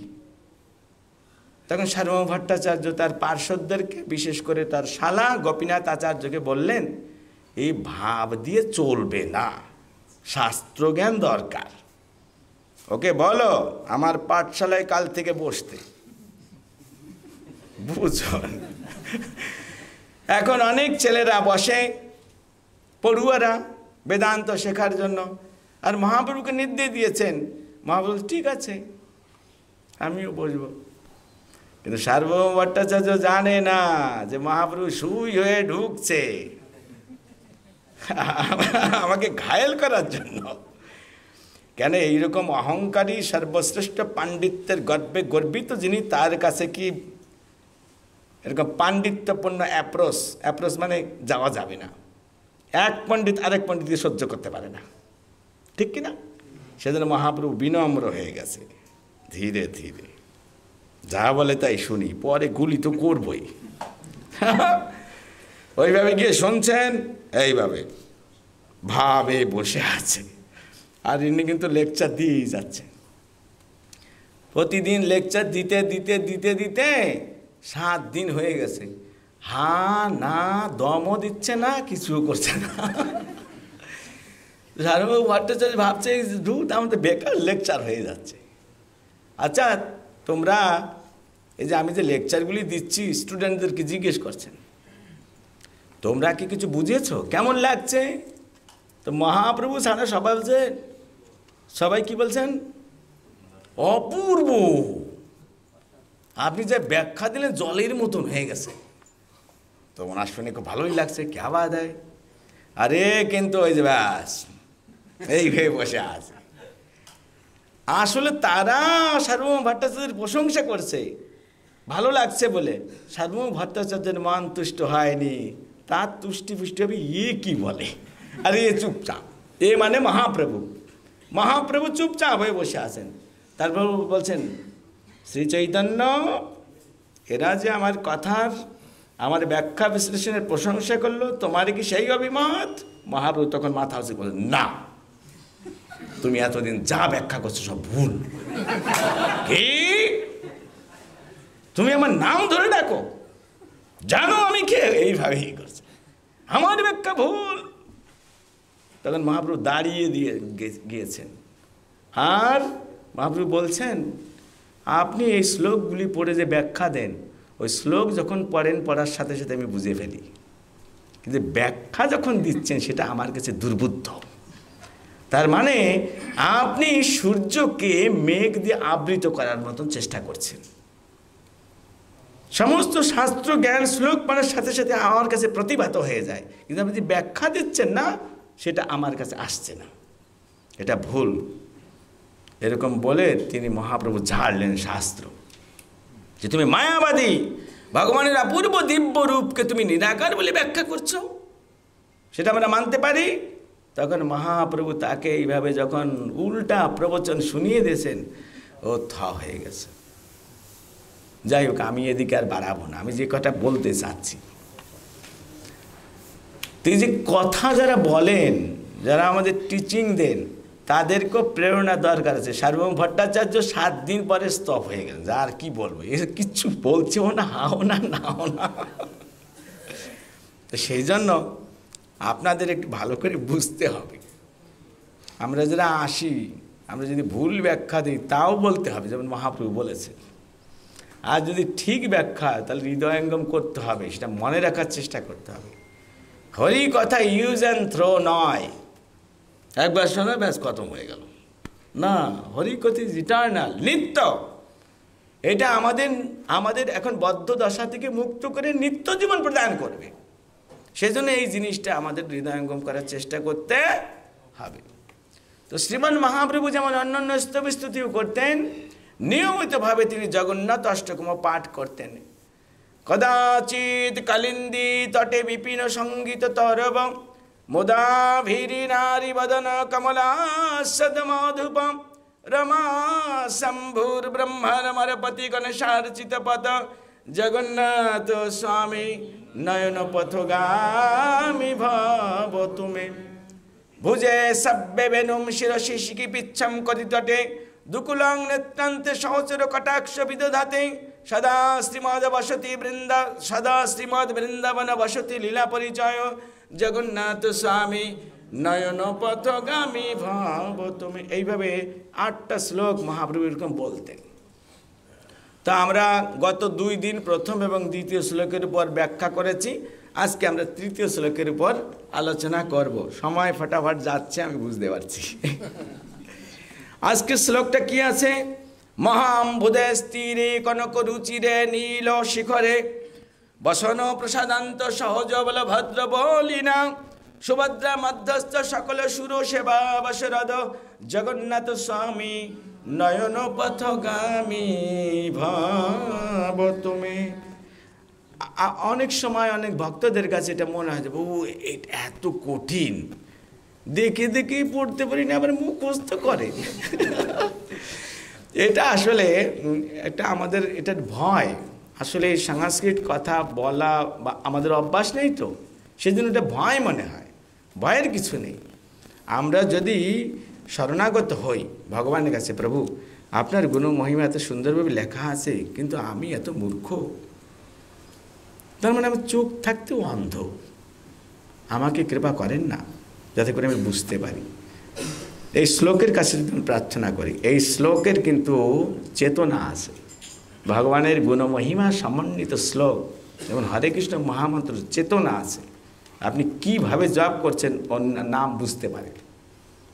তখন সার্বভৌম ভট্টাচার্য তার পার্শ্বদেরকে, বিশেষ করে তার শালা গোপীনাথ আচার্যকে বললেন, এই ভাব দিয়ে চলবে না, শাস্ত্র জ্ঞান দরকার। ওকে বলো আমার পাঠশালায় কাল থেকে বসতে। বুঝুন, এখন অনেক ছেলেরা বসে, পড়ুয়ারা, বেদান্ত শেখার জন্য, আর মহাপ্রভুকে নির্দেশ দিয়েছেন। মহাপ্রভু ঠিক আছে আমিও বসবো, কিন্তু সার্বভৌম ভট্টাচার্য জানে না যে মহাপ্রভু সুই হয়ে ঢুকছে আমাকে ঘায়েল করার জন্য। কেন এইরকম অহংকারী সর্বশ্রেষ্ঠ পাণ্ডিত্যের গর্বে গর্বিত যিনি, তার কাছে কি এরকম পাণ্ডিত্যপূর্ণ অ্যাপ্রোচ মানে যাওয়া যাবে না। এক পণ্ডিত আরেক পণ্ডিতকে সহ্য করতে পারে না, ঠিক কিনা? সেজন্য মহাপ্রভু বিনম্র হয়ে গেছে, ধীরে ধীরে যা বলে তাই শুনি, পরে গুলি তো করবই। ওইভাবে গিয়ে শুনছেন, এইভাবে ভাবে বসে আছে, আর ইনি কিন্তু লেকচার দিয়েই যাচ্ছে। প্রতিদিন লেকচার দিতে দিতে দিতে দিতে 7 দিন হয়ে গেছে, হা না দমও দিচ্ছে না, কিছুও করছে না। সার্বভৌম ভট্টাচার্য ভাবছে ধুত আমাদের বেকার লেকচার হয়ে যাচ্ছে। আচ্ছা তোমরা এই যে আমি যে লেকচারগুলি দিচ্ছি স্টুডেন্টদেরকে জিজ্ঞেস করছেন, তোমরা কি কিছু বুঝেছো, কেমন লাগছে? তো মহাপ্রভু ছাড়া সবাই বলছে, সবাই কি বলছেন? অপূর্ব, আপনি যে ব্যাখ্যা দিলেন জলের মতন হয়ে গেছে। তো ওনার শুনে খুব ভালোই লাগছে, ক্যা বাত হয়। আরে কিন্তু ওই যে ব্যাস এই ভেবে বসে আছে। আসলে তারা সার্বভৌম ভট্টাচার্যের প্রশংসা করছে ভালো লাগছে বলে, সার্বভৌম ভট্টাচার্যের মান তুষ্ট হয়নি, তার তুষ্টি পুষ্টি হবে কি বলে। আরে এ চুপচাপ, এ মানে মহাপ্রভু। মহাপ্রভু চুপচাপ হয়ে বসে আছেন। তারপর বলছেন, শ্রী চৈতন্য এরা যে আমার কথার, আমার ব্যাখ্যা বিশ্লেষণের প্রশংসা করলো, তোমার কি সেই অভিমত? মহাপ্রভু তখন মাথা উঁচু বললেন, না, তুমি এতদিন যা ব্যাখ্যা করছো সব ভুল। কি? তুমি আমার নাম ধরে ডাকো, জানো আমি কে? এইভাবেই করছে, আমার ব্যাখ্যা ভুল। তখন মহাপ্রভু দাঁড়িয়ে দিয়ে গিয়েছেন, আর মহাপ্রভু বলছেন, আপনি এই শ্লোকগুলি পড়ে যে ব্যাখ্যা দেন, ওই শ্লোক যখন পড়েন পড়ার সাথে সাথে আমি বুঝে ফেলি, কিন্তু ব্যাখ্যা যখন দিচ্ছেন সেটা আমার কাছে দুর্বুদ্ধ। তার মানে আপনি সূর্যকে মেঘ দিয়ে আবৃত করার মতন চেষ্টা করছেন। সমস্ত শাস্ত্র জ্ঞান শ্লোক পড়ার সাথে সাথে আমার কাছে প্রতিভাত হয়ে যায়, কিন্তু আপনি যে ব্যাখ্যা দিচ্ছেন না সেটা আমার কাছে আসছে না, এটা ভুল। এরকম বলে তিনি মহাপ্রভু ঝাড়লেন শাস্ত্র, যে তুমি মায়াবাদী, ভগবানের অপূর্ব দিব্য রূপকে তুমি নিরাকার বলে ব্যাখ্যা করছো, সেটা আমরা মানতে পারি। তখন মহাপ্রভু তাকে এইভাবে যখন উল্টা প্রবচন শুনিয়ে দিয়েছেন, ও হয়ে গেছে। যাই হোক, আমি এদিকে আর বাড়াবো না, আমি যে কথা বলতে চাচ্ছি, তুই যে কথা যারা বলেন, যারা আমাদের টিচিং দেন, তাদেরকেও প্রেরণা দরকার আছে। সার্বভৌম ভট্টাচার্য 7 দিন পরে স্তব হয়ে গেলেন, যা আর কি বলবো, এ কিচ্ছু বলছেও না, হাও না, নাও না। তো সেই জন্য আপনাদের একটু ভালো করে বুঝতে হবে, আমরা যারা আসি, আমরা যদি ভুল ব্যাখ্যা দিই তাও বলতে হবে, যেমন মহাপ্রভু বলেছে। আর যদি ঠিক ব্যাখ্যা, তাহলে হৃদয়ঙ্গম করতে হবে, সেটা মনে রাখার চেষ্টা করতে হবে। হরি কথা ইউজ অ্যান্ড থ্রো নয়, একবার শোনা ব্যাস খতম হয়ে গেল না। হরি কথা ইজ ইটার্নাল, নিত্য। এটা আমাদের এখন বদ্ধ দশা থেকে মুক্ত করে নিত্য জীবন প্রদান করবে। সেজন্য এই জিনিসটা আমাদের হৃদয়ঙ্গম করার চেষ্টা করতে হবে। তো শ্রীমান মহাপ্রভু যেমন অন্যান্য স্তব স্তুতিও করতেন, নিয়মিতভাবে তিনি জগন্নাথ অষ্টকম পাঠ করতেন। কদাচিৎ কালিন্দী তটে বিপিন সঙ্গীত তরব মুদাভিরি নারী বদন কমলাসদ মাধুপম রমা শম্ভুর ব্রহ্মরমরপতি গণেশার্চিত পদ জগন্নাথ স্বামী নয়ন পথগামী ভাব তুমি ভুজে সব্যে বেনুম শিরসি শিকি পিচ্ছম কদিতটে দুকুলং নেত্রান্তে সহচর কটাক্ষ বিদধাতে সদা শ্রীমদ বৃন্দাবন বসতি লীলা পরিচয় জগন্নাথ স্বামী নয়ন পথগামী ভাব তুমি। এইভাবে 8টা শ্লোক মহাপ্রভু এরকম বলতেন। তা আমরা গত 2 দিন প্রথম এবং দ্বিতীয় শ্লোকের উপর ব্যাখ্যা করেছি। আজকে আমরা তৃতীয় শ্লোকের উপর আলোচনা করব। সময় ফটাফট যাচ্ছে, আমি বুঝতে পারছি। আজকের শ্লোকটা কি আছে? মহাম্বুদে স্থিরে কনক রুচিরে নীল শিখরে বসন প্রসাদান্ত সহজ বল ভদ্র বলিনা সুভদ্রা মধ্যস্থ সকল সুর সেবা বশরদ জগন্নাথ স্বামী নয়ন পথগামী ভাব তুমি। অনেক সময় অনেক ভক্তদের কাছে এটা মনে হয় যে বাবু এটা এত কঠিন, দেখে দেখেই পড়তে পারি না, আবার মুখস্থ করে। এটা আসলে একটা আমাদের এটার ভয়। আসলে এই সংস্কৃত কথা বলা বা আমাদের অভ্যাস নেই, তো সেজন্য এটা ভয় মনে হয়। ভয়ের কিছু নেই। আমরা যদি শরণাগত হই ভগবানের কাছে, প্রভু আপনার গুণ মহিমা এত সুন্দরভাবে লেখা আছে, কিন্তু আমি এত মূর্খ, তার মানে আমার চোখ থাকতেও অন্ধ, আমাকে কৃপা করেন না যাতে করে আমি বুঝতে পারি। এই শ্লোকের কাছে যদি আমি প্রার্থনা করি, এই শ্লোকের কিন্তু চেতনা আছে, ভগবানের গুণমহিমা সমন্বিত শ্লোক, যেমন হরে কৃষ্ণ মহামন্ত্র চেতনা আছে। আপনি কিভাবে জপ করছেন ওর নাম বুঝতে পারেন।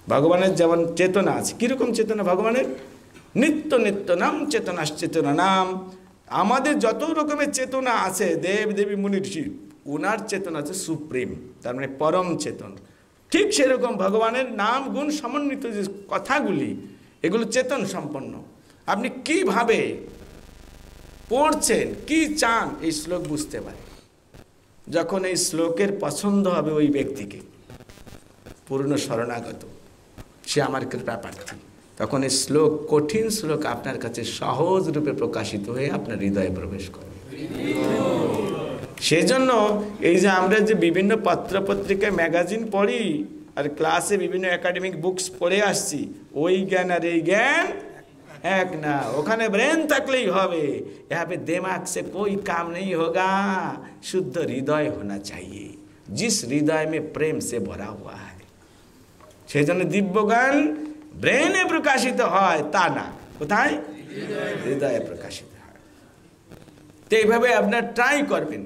ভগবানের যেমন চেতনা আছে, কীরকম চেতনা ভগবানের? নিত্য নিত্য নাম চেতনা নাম। আমাদের যত রকমের চেতনা আছে দেব দেবী মুনি ঋষি, ওনার চেতনা আছে সুপ্রিম, তার মানে পরম চেতন। ঠিক সেরকম ভগবানের নাম গুণ সমন্বিত যে কথাগুলি, এগুলো চেতন সম্পন্ন। আপনি কিভাবে পড়ছেন, কি চান, এই শ্লোক বুঝতে পারে। যখন এই শ্লোকের পছন্দ হবে ওই ব্যক্তিকে, পূর্ণ শরণাগত, সে আমার কৃপা প্রার্থী, তখন এই শ্লোক, কঠিন শ্লোক আপনার কাছে সহজ রূপে প্রকাশিত হয়ে আপনার হৃদয়ে প্রবেশ করে। সেজন্য এই যে আমরা যে বিভিন্ন পত্রপত্রিকায় ম্যাগাজিন পড়ি আর ক্লাসে বিভিন্ন একাডেমিক বুকস পড়ে আসছি, ওই জ্ঞান আর এই জ্ঞান এক না। ওখানে ব্রেন থাকলেই হবে, यहाँ पे दिमाग से कोई काम नहीं होगा, शुद्ध हृदय होना चाहिए, जिस हृदय में प्रेम से भरा हुआ है। সেজন্য দিব্যজ্ঞান ব্রেনে প্রকাশিত হয় তা না, কোথায়? হৃদয়ে প্রকাশিত হয়। তো এইভাবে আপনার ট্রাই করবেন।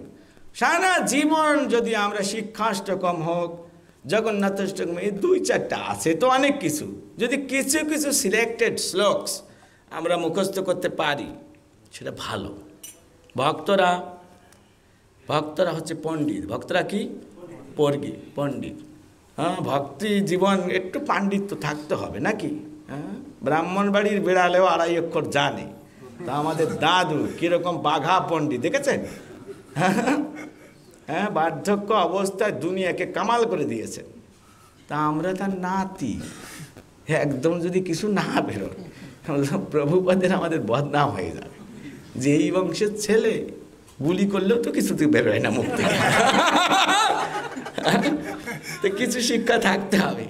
সারা জীবন যদি আমরা শিক্ষাষ্টকম হোক, জগন্নাথাষ্টকম, এই 2-4টা আছে তো অনেক কিছু, যদি কিছু কিছু সিলেক্টেড শ্লোকস আমরা মুখস্থ করতে পারি সেটা ভালো। ভক্তরা হচ্ছে পণ্ডিত। ভক্তরা কি? পণ্ডিত। হ্যাঁ, ভক্তি জীবন একটু পাণ্ডিত্য থাকতে হবে নাকি? হ্যাঁ, ব্রাহ্মণ বাড়ির বেড়ালেও 2.5 অক্ষর জানে। তা আমাদের দাদু কিরকম বাঘা পণ্ডিত দেখেছেন? হ্যাঁ, বার্ধক্য অবস্থায় দুনিয়াকে কামাল করে দিয়েছেন। তা আমরা তার নাতি, একদম যদি কিছু না বেরোয় প্রভুপাদের আমাদের বদনাম হয়ে যাবে যে এই বংশের ছেলে, গুলি করলেও তো কিছু বেরোয় না মুখ থেকে। তো কিছু শিক্ষা থাকতে হবে।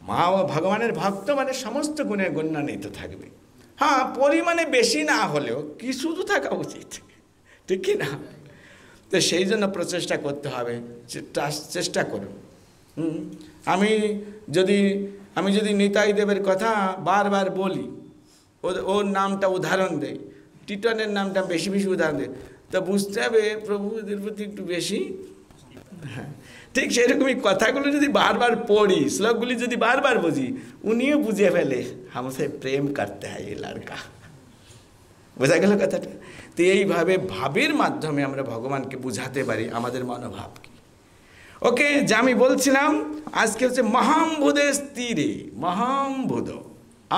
মা ও ভগবানের ভক্ত মানে সমস্ত গুণে গুণান্বিত থাকবে। হ্যাঁ, পরিমাণে বেশি না হলেও কিছু তো থাকা উচিত, ঠিক কি না? তো সেই জন্য প্রচেষ্টা করতে হবে, চেষ্টা করুন। আমি যদি নিতাই দেবের কথা বারবার বলি, ওর নামটা উদাহরণ দেই, টিটনের নামটা বেশি বেশি উদাহরণ দেই, তা বুঝতে হবে প্রভুদের প্রতি একটু বেশি। হ্যাঁ, ঠিক সেরকমই কথাগুলো যদি বারবার পড়ি, শ্লোকগুলি যদি বারবার বুঝি, উনিও বুঝে ফেলে হামসে প্রেম করতে হয় এই লড়কা। বোঝা গেল কথাটা? তো এইভাবে ভাবের মাধ্যমে আমরা ভগবানকে বুঝাতে পারি আমাদের মনোভাব কি। ওকে, যা আমি বলছিলাম আজকে হচ্ছে মহাম্বুদের তীরে। মহাম্বুদ,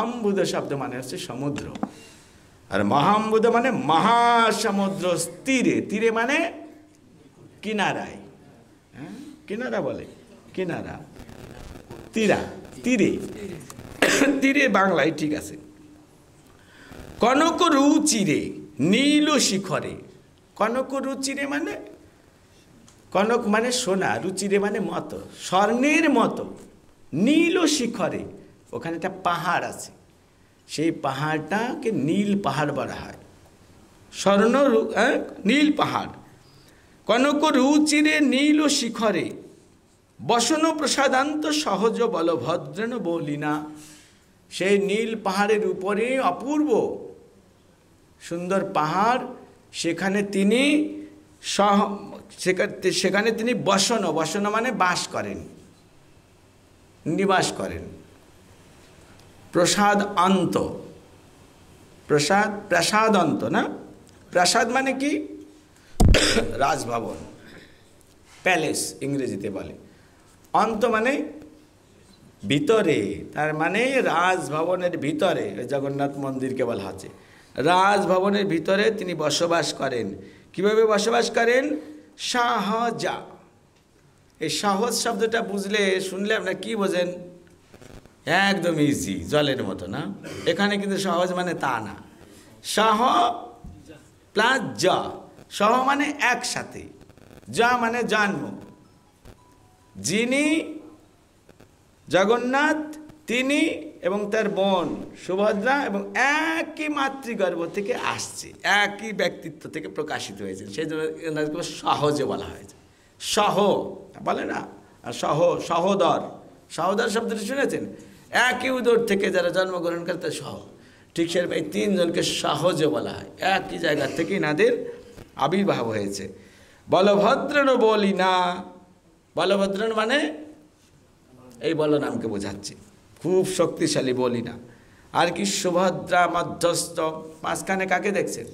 আম্বুদ শব্দ মানে হচ্ছে সমুদ্র, আর মহাম্বুদ মানে মহাসমুদ্র তীরে। তীরে মানে কিনারায়। হ্যাঁ, কিনারা বলে, কিনারা, তীরে বাংলায় ঠিক আছে। কনক রুচিরে নীল শিখরে। কনক রুচিরে মানে, কনক মানে সোনা, রুচিরে মানে মতো, স্বর্ণের মতো। নীল শিখরে, ওখানে একটা পাহাড় আছে, সেই পাহাড়টাকে নীল পাহাড় বলা হয়। স্বর্ণ নীল পাহাড়। কনক রুচিরে নীল শিখরে বসন প্রসাদান্ত সহজ বলভদ্রেণ বলিনা। সেই নীল পাহাড়ের উপরে অপূর্ব সুন্দর পাহাড়, সেখানে তিনি বসন মানে বাস করেন, নিবাস করেন। প্রসাদ অন্ত না, প্রাসাদ মানে কি? রাজভবন, প্যালেস ইংরেজিতে বলে। অন্ত মানে ভিতরে, তার মানে রাজভবনের ভিতরে, জগন্নাথ মন্দিরকে বলা হচ্ছে রাজভবনের ভিতরে তিনি বসবাস করেন। কিভাবে বসবাস করেন? সহজা। এই সহজ শব্দটা শুনলে আপনারা কি বোঝেন? একদম ইজি, জলের মতো না। এখানে কিন্তু সহজ মানে তা না। সহ প্লাস জ, সহ মানে একসাথে, জ মানে জন্ম। যিনি জগন্নাথ তিনি এবং তার বোন সুভদ্রা এবং একই মাতৃগর্ভ থেকে আসছে, একই ব্যক্তিত্ব থেকে প্রকাশিত হয়েছে, সেই জন্য এনাদেরকে সহজে বলা হয়েছে। সহ বলে না, সহোদর, সহোদর শব্দটি শুনেছেন? একই উদর থেকে যারা জন্মগ্রহণ করে তার সহ, ঠিক সেরকম এই তিনজনকে সহজে বলা হয়, একই জায়গা থেকে এনাদের আবির্ভাব হয়েছে। বলভদ্রন বলি না, বলভদ্রন মানে এই বলরামকে বোঝাচ্ছে, খুব শক্তিশালী বলি না। আর কি সুভদ্রা মধ্যস্থ, মাঝখানে কাকে দেখছেন?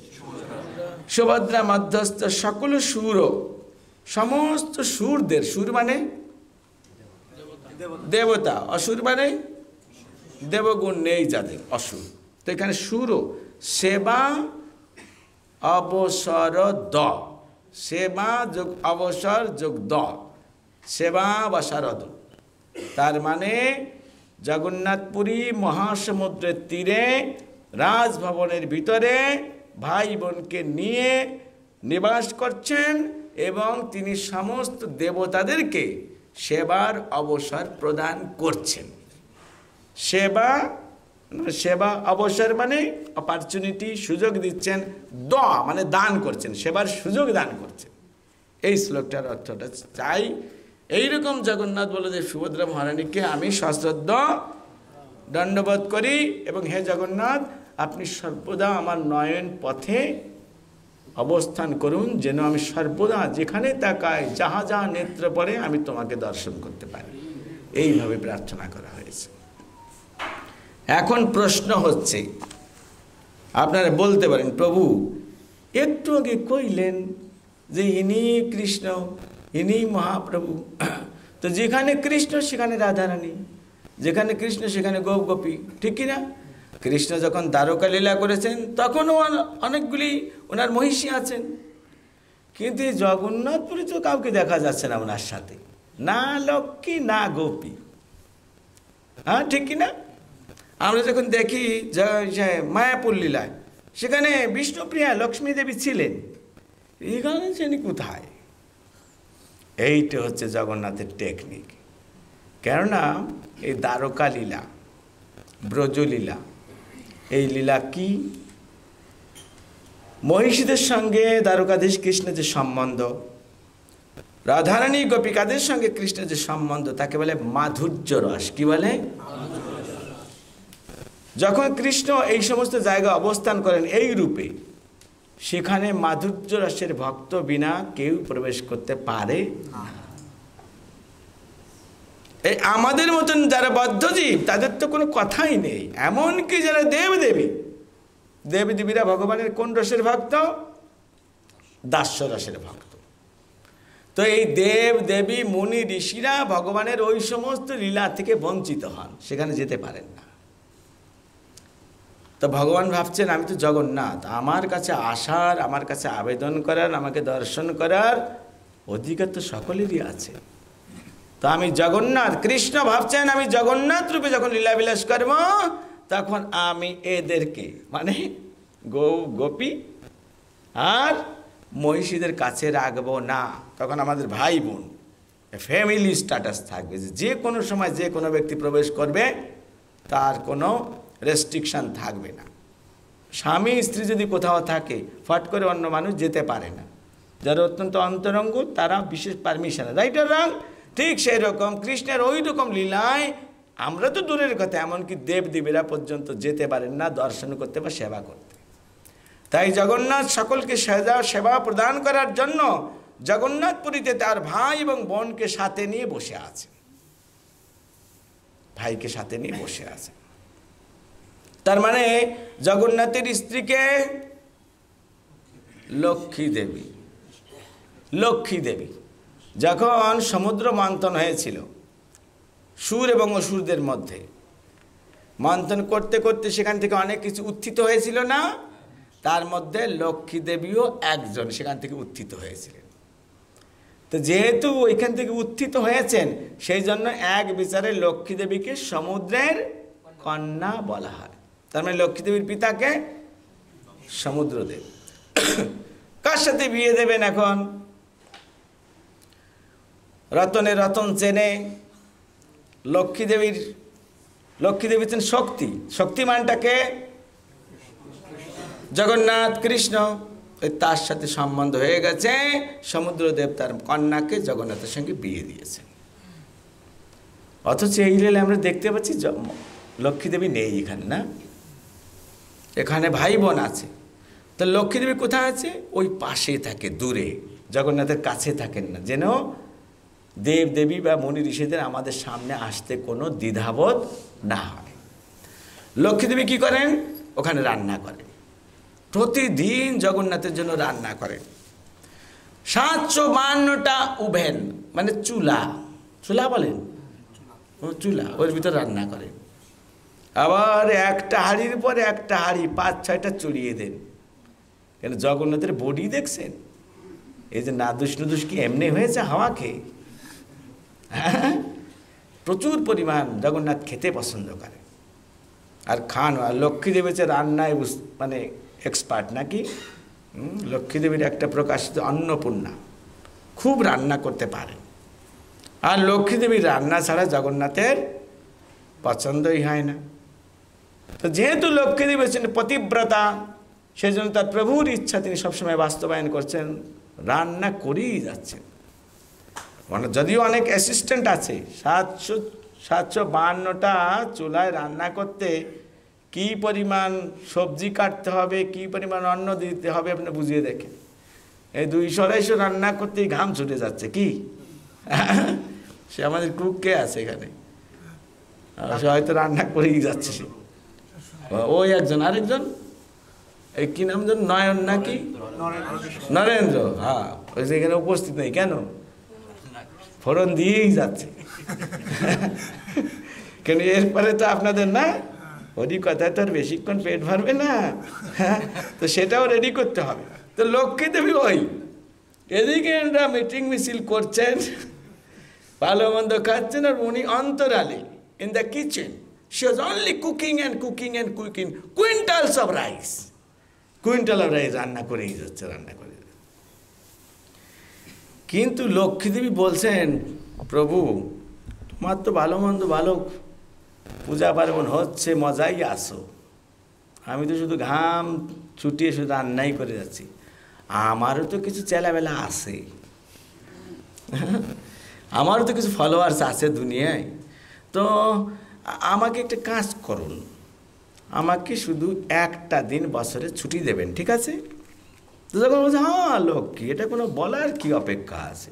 সুভদ্রা মধ্যস্থ সকল সুর, সমস্ত সুরদের, সুর মানে দেবতা, অসুর মানে দেবগুণ নেই যাদের, অসুর। তো এখানে সুর, সেবা অবসর দ, সেবা যোগ অবসর যোগ দ, সেবা বা শারদ। তার মানে জগন্নাথপুরী মহাসমুদ্রের তীরে রাজভবনের ভিতরে ভাই বোনকে নিয়ে নিবাস করছেন এবং তিনি সমস্ত দেবতাদেরকে সেবার অবসর প্রদান করছেন। সেবা অবসর মানে অপরচুনিটি, সুযোগ দিচ্ছেন। দ মানে দান করছেন, সেবার সুযোগ দান করছেন। এই শ্লোকটার অর্থটা চাই। এইরকম জগন্নাথ বলে যে সুভদ্রা মহারানীকে আমি সশ্রদ্ধ দণ্ডবোধ করি এবং হে জগন্নাথ আপনি সর্বদা আমার নয়ন পথে অবস্থান করুন, যেন আমি সর্বদা যেখানে তাকাই, যাহা যাহা নেত্র পড়ে আমি তোমাকে দর্শন করতে পারি। এইভাবে প্রার্থনা করা হয়েছে। এখন প্রশ্ন হচ্ছে, আপনারা বলতে পারেন প্রভু একটু আগে কইলেন যে ইনি কৃষ্ণ, ইনি মহাপ্রভু, তো যেখানে কৃষ্ণ সেখানে রাধারানী, যেখানে কৃষ্ণ সেখানে গোপ গোপী, ঠিক কিনা? কৃষ্ণ যখন দ্বারকা লীলা করেছেন তখনও অনেকগুলি ওনার মহিষী আছেন, কিন্তু জগন্নাথপুরে তো কাউকে দেখা যাচ্ছে না ওনার সাথে, না লক্ষ্মী না গোপী। হ্যাঁ ঠিক কিনা? আমরা যখন দেখি মায়াপুর লীলায়, সেখানে বিষ্ণুপ্রিয়া লক্ষ্মী দেবী ছিলেন, এখানে তিনি কোথায়? এইটা হচ্ছে জগন্নাথের টেকনিক। কেননা এই দ্বারকা লীলা, ব্রজলীলা, এই লীলা কি? মহিষীদের সঙ্গে দ্বারকাধীশ কৃষ্ণের যে সম্বন্ধ, রাধারানী গোপিকাদের সঙ্গে কৃষ্ণের যে সম্বন্ধ, তাকে বলে মাধুর্য রস। কি বলে? যখন কৃষ্ণ এই সমস্ত জায়গায় অবস্থান করেন এই রূপে, সেখানে মাধুর্য রসের ভক্ত বিনা কেউ প্রবেশ করতে পারে না। এই আমাদের মতন যারা বদ্ধজীব তাদের তো কোনো কথাই নেই। এমনকি যারা দেবদেবী, দেবদেবীরা ভগবানের কোন রসের ভক্ত? দাস্য রসের ভক্ত। তো এই দেব দেবী মুনি ঋষিরা ভগবানের ওই সমস্ত লীলা থেকে বঞ্চিত হন, সেখানে যেতে পারেন না। তো ভগবান ভাবছেন আমি তো জগন্নাথ, আমার কাছে আসার, আমার কাছে আবেদন করার, আমাকে দর্শন করার অধিকার তো সকলেরই আছে। তো আমি জগন্নাথ, কৃষ্ণ ভাবছেন আমি জগন্নাথ রূপে যখন লীলাবিলাস করব, তখন আমি এদেরকে মানে গোপী আর মহিষীদের কাছে রাখবো না। তখন আমাদের ভাই বোন, ফ্যামিলি স্ট্যাটাস থাকবে, যে কোনো সময় যে কোনো ব্যক্তি প্রবেশ করবে, তার কোনো রেস্ট্রিকশান থাকবে না। স্বামী স্ত্রী যদি কোথাও থাকে, ফট করে অন্য মানুষ যেতে পারে না। যারা অত্যন্ত অন্তরঙ্গ তারা বিশেষ পারমিশন, রাইট আর রং? ঠিক সেই রকম কৃষ্ণের ওই রকম লীলায় আমরা তো দূরের কথা, এমনকি দেবদেবীরা পর্যন্ত যেতে পারেন না দর্শন করতে বা সেবা করতে। তাই জগন্নাথ সকলকে সেবা প্রদান করার জন্য জগন্নাথপুরীতে তার ভাই এবং বোনকে সাথে নিয়ে বসে আছে, ভাইকে সাথে নিয়ে বসে আছে। তার মানে জগন্নাথের স্ত্রীকে লক্ষ্মী দেবী, লক্ষ্মী দেবী যখন সমুদ্র মন্থন হয়েছিল সুর এবং অসুরদের মধ্যে, মন্থন করতে করতে সেখান থেকে অনেক কিছু উত্থিত হয়েছিল না? তার মধ্যে লক্ষ্মী দেবীও একজন সেখান থেকে উত্থিত হয়েছিলেন। তো যেহেতু ওইখান থেকে উত্থিত হয়েছেন, সেই জন্য এক বিচারে লক্ষ্মী দেবীকে সমুদ্রের কন্যা বলা হয়। তার মানে লক্ষ্মী দেবীর পিতাকে সমুদ্রদেব। কার সাথে বিয়ে দেবেন এখন? রতনে রতন চেনে, লক্ষ্মী দেবী হচ্ছেন শক্তি। শক্তিমানটাকে জগন্নাথ কৃষ্ণ, তার সাথে সম্বন্ধ হয়ে গেছে। সমুদ্রদেব তার কন্যাকে জগন্নাথের সঙ্গে বিয়ে দিয়েছেন। অথচ এই রেলে আমরা দেখতে পাচ্ছি লক্ষ্মী দেবী নেই এখানে, না? এখানে ভাই বোন আছে। তো লক্ষ্মী দেবী কোথায় আছে? ওই পাশে থাকে, দূরে, জগন্নাথের কাছে থাকেন না, যেন দেব দেবী বা মুনি ঋষিদের আমাদের সামনে আসতে কোনো দ্বিধাবোধ না হয়। লক্ষ্মী দেবী কী করেন? ওখানে রান্না করেন, প্রতিদিন জগন্নাথের জন্য রান্না করেন। 752টা ওভেন, মানে চুলা বলেন, চুলা, ওর ভিতরে রান্না করেন। আবার একটা হাঁড়ির পরে একটা হাঁড়ি 5-6টা চড়িয়ে দেন। কেন? জগন্নাথের বডি দেখছেন? এই যে নাদুস নুদুস কি এমনি হয়েছে হাওয়া খেয়ে? প্রচুর পরিমাণ জগন্নাথ খেতে পছন্দ করে আর খান। আর লক্ষ্মী দেবী হচ্ছে রান্নায় মানে এক্সপার্ট, নাকি? লক্ষ্মী দেবীর একটা প্রকাশিত অন্নপূর্ণা, খুব রান্না করতে পারেন। আর লক্ষ্মী দেবীর রান্না ছাড়া জগন্নাথের পছন্দই হয় না। তো যেহেতু লক্ষ্মী দেবী হচ্ছেন পতিব্রতা, সেই জন্য তার প্রভুর ইচ্ছা তিনি সবসময় বাস্তবায়ন করছেন, রান্না করেই যাচ্ছেন। মানে যদিও অনেক অ্যাসিস্ট্যান্ট আছে, 752টা চুলায় রান্না করতে কি পরিমাণ সবজি কাটতে হবে, কি পরিমাণ অন্ন দিতে হবে, আপনি বুঝিয়ে দেখেন। এই 200-250 রান্না করতেই ঘাম ছুটে যাচ্ছে। কি সে আমাদের কুক কে আছে এখানে? সে হয়তো রান্না করেই যাচ্ছে। সে ওই একজন, আরেকজন এই কি নাম যেন, নয়ন নাকি নরেন্দ্র, হ্যাঁ, ওই সেখানে উপস্থিত নেই। কেন? ফোড়ন দিয়েই যাচ্ছে। কেন? এরপরে তো আপনাদের না ওরই কথায় তো আর বেশিক্ষণ পেট ভরবে না, তো সেটাও রেডি করতে হবে। তো লক্ষ্মী দেবী ওই এদিকে মিটিং মিছিল করছেন, ভালো মন্দ খাচ্ছেন, আর উনি অন্তরালে in the kitchen she was only cooking and cooking and cooking quintals of rice, রান্না করেই যাচ্ছে, রান্না করে। কিন্তু লক্ষ্মী দেবী বলছেন, প্রভু তোমার তো ভালো মন্দ ভালো পূজা পার্বণ হচ্ছে, মজাই আসো, আমি তো শুধু ঘাম ছুটিয়ে শুধু রান্নাই করে যাচ্ছি। আমারও তো কিছু চেলাবেলা আছে, আমারও তো কিছু ফলোয়ার্স আছে দুনিয়ায়। তো আমাকে একটা কাজ করুন, আমাকে শুধু একটা দিন বছরে ছুটি দেবেন, ঠিক আছে? তো যখন বলছে, হ্যাঁ লক্ষ্মী, এটা কোনো বলার কি অপেক্ষা আছে?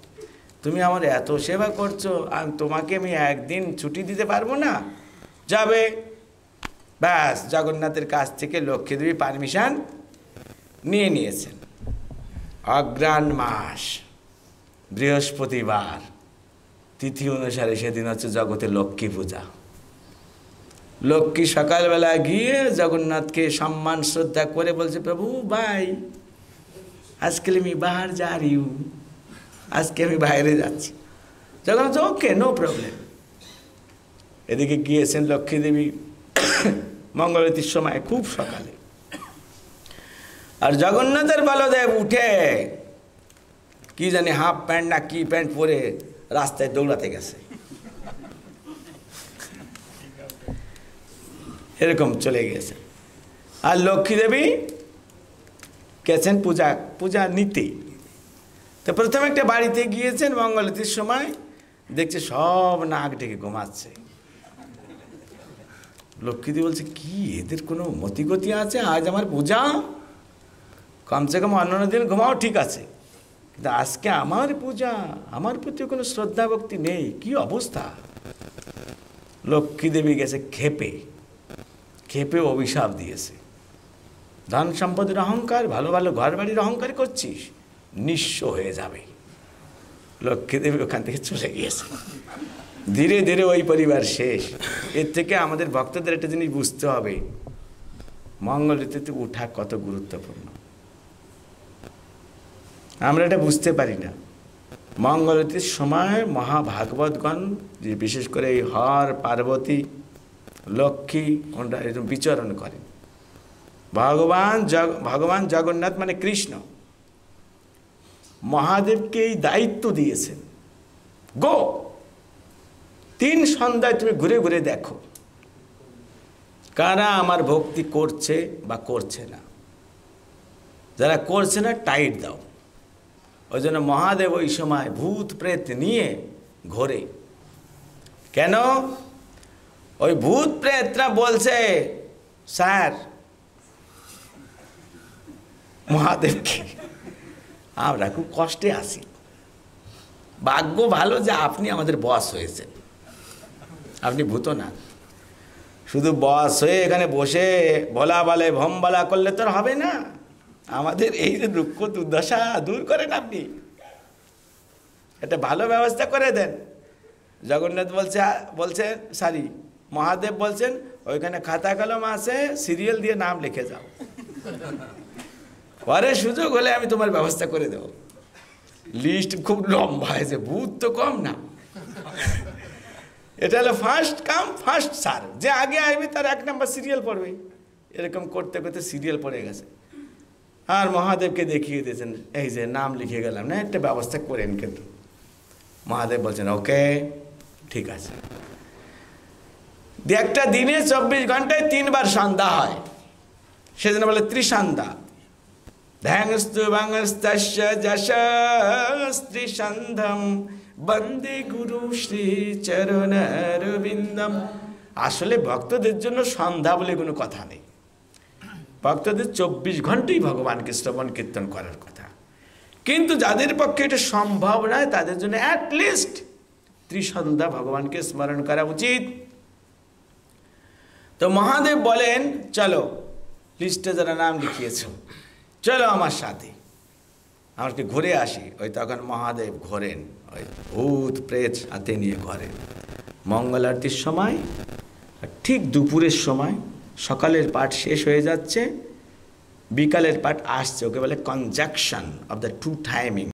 তুমি আমার এত সেবা করছো, তোমাকে আমি একদিন ছুটি দিতে পারবো না? যাবে। ব্যাস, জগন্নাথের কাছ থেকে লক্ষ্মী দেবী পারমিশন নিয়ে নিয়েছেন। অগ্রহায়ণ মাস, বৃহস্পতিবার, তিথি অনুসারে সেদিন হচ্ছে জগতে লক্ষ্মী পূজা। লক্ষ্মী সকালবেলা গিয়ে জগন্নাথকে সম্মান শ্রদ্ধা করে বলছে, প্রভু ভাই আজকে আমি বাহার যা রি হু, আজকে আমি বাইরে যাচ্ছি। জগন্নাথ ওকে, নো প্রবলেম। এদিকে গিয়েছেন লক্ষ্মী দেবী মঙ্গলারতির সময় খুব সকালে, আর জগন্নাথের বলদেব উঠে কি জানি হাফ প্যান্ট না কি প্যান্ট পরে রাস্তায় দৌড়াতে গেছে, এরকম চলে গেছে। আর লক্ষ্মী দেবী গেছেন পূজা নিতে। তো প্রথমে একটা বাড়িতে গিয়েছেন মঙ্গলারতির সময়, দেখছে সব নাক ডেকে ঘুমাচ্ছে। লক্ষ্মী দেবী বলছে, কি এদের কোনো মতিগতি আছে? আজ আমার পূজা, কমসে কম অন্যান্য দিন ঘুমাও ঠিক আছে, কিন্তু আজকে আমার পূজা, আমার প্রতি কোনো শ্রদ্ধা ভক্তি নেই, কি অবস্থা? লক্ষ্মী দেবী গেছে খেপে অভিশাপ দিয়েছে, ধন সম্পদের অহংকার, ভালো ভালো ঘর বাড়ির অহংকার করছিস, নিঃস্ব হয়ে যাবে। লক্ষ্মী দেবী ওখান থেকে চলে গিয়েছে। ধীরে ধীরে ওই পরিবার শেষ। এর থেকে আমাদের ভক্তদের একটা জিনিস বুঝতে হবে, মঙ্গলারতিতে উঠা কত গুরুত্বপূর্ণ। আমরা এটা বুঝতে পারি না। মঙ্গলারতির সময় মহাভাগবতগণ, যে বিশেষ করে এই হর পার্বতী লক্ষ্মী, ওনারা এরকম বিচরণ করেন। ভগবান জগন্নাথ মানে কৃষ্ণ মহাদেবকে এই দায়িত্ব দিয়েছেন, গো 3 সন্ধ্যায় তুমি ঘুরে ঘুরে দেখো কারা আমার ভক্তি করছে বা করছে না। যারা করছে না টাইট দাও। ওই জন্য মহাদেব ওই সময় ভূত প্রেত নিয়ে ঘোরে। কেন? ওই ভূত প্রেতরা বলছে, স্যার মহাদেবকে আমরা খুব কষ্টে আছি, ভাগ্য ভালো যে আপনি আমাদের বস হয়েছেন, আপনি ভূত না। শুধু বস হয়ে এখানে বসে বলা বলে ভমবলা করলে তো আর হবে না, আমাদের এই যে দুঃখ দুর্দশা দূর করেন আপনি, একটা ভালো ব্যবস্থা করে দেন। জগন্নাথ বলছেন সরি মহাদেব বলছেন ওইখানে খাতা কলম আছে, সিরিয়াল দিয়ে নাম লিখে যাও, পরে সুযোগ হলে আমি তোমার ব্যবস্থা করে দেব। লিস্ট খুব লম্বা হয়েছে, ভূত তো কম না। এটা হলো ফার্স্ট কাম ফার্স্ট সার্ভ, যে আগে আসবে তার 1 নম্বর সিরিয়াল পড়বে। এরকম করতে করতে সিরিয়াল পড়ে গেছে। আর মহাদেবকে দেখিয়ে দিয়েছেন, এই যে নাম লিখে গেলাম না, একটা ব্যবস্থা করেন। কিন্তু মহাদেব বলছেন ওকে ঠিক আছে। একটা দিনে 24 ঘন্টায় 3 বার সন্ধ্যা হয়, সেজন্য বলে ত্রিসন্ধ্যা। ধ্যাংস্তু বাংস্তস্য যশস্ত্রিসন্ধ্যম বন্দে গুরু শ্রী চরণারবিন্দম। আসলে ভক্তদের জন্য সন্ধ্যা বলে কোনো কথা নেই, ভক্তদের 24 ঘন্টাই ভগবানকে শ্রবণ কীর্তন করার কথা। কিন্তু যাদের পক্ষে এটা সম্ভব নয় তাদের জন্য অ্যাটলিস্ট ত্রিসন্ধ্যা ভগবানকে স্মরণ করা উচিত। তো মহাদেব বলেন চলো, লিস্টে যারা নাম লিখিয়েছ চলো আমার সাথে, আমাকে ঘুরে আসি। ওই তখন মহাদেব ঘোরেন, ওই ভূত প্রেত হাতে নিয়ে ঘোরেন। মঙ্গল আরতির সময় ঠিক দুপুরের সময়, সকালের পাঠ শেষ হয়ে যাচ্ছে, বিকালের পাঠ আসছে, ওকে বলে conjunction of the two timing.